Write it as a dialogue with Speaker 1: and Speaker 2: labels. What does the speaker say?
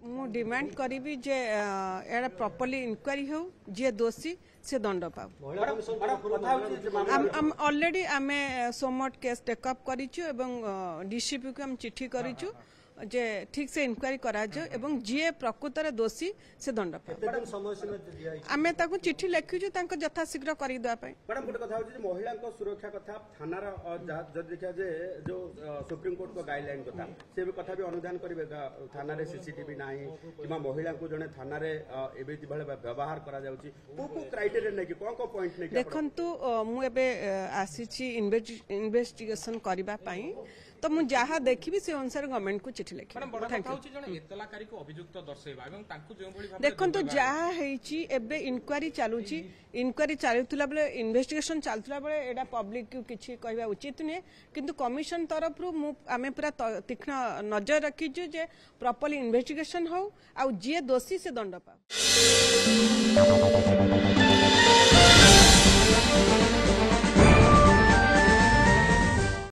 Speaker 1: मु डिमांड करी जे एड़ा प्रॉपर्ली इंक्वायरी हो जे दोषी से दंड पाऊ। ऑलरेडी आमे सोमट केस टेकअप करिछु एवं डीसीपी को हम चिट्ठी करिछु जे ठीक से इंक्वायरी करा जो एवं जे प्रकृत रे दोषी से दंड पाऊ। आमे ताको चिट्ठी लिखिछु तांको यथाशीघ्र करी दवा पय।
Speaker 2: मैडम गोटे कथा होची महिला को सुरक्षा कथा थाना जब देखा जे जो सुप्रीम कोर्ट को गाइडलाइन कथा से भी कथा भी अनुधान करिवे थाना रे सीसीटीवी नाही किमा महिला को जने थाना रे एबे भले व्यवहार करा जाउची को क्राइटेरिया नै कि कोन पॉइंट नै
Speaker 1: देखंतु मु एबे आसीची इन्वेस्टिगेशन करबा पई तो मु जहाँ देखी से अनुसार गवर्नमेंट को चिट्ठी लिखी। देखो जहाँ इनक्वारी चलुची इनक्वारी चलुला बेले इन्वेस्टिगेशन चलुला बेले एडा पब्लिक को किछि कहबा उचित नुहे किंतु कमिशन तरफ रु आमे पूरा तीक्ष्ण नजर रखीजु जे प्रॉपर्ली इन्वेस्टिगेशन हो आ जे दोषी से दंड पाओ।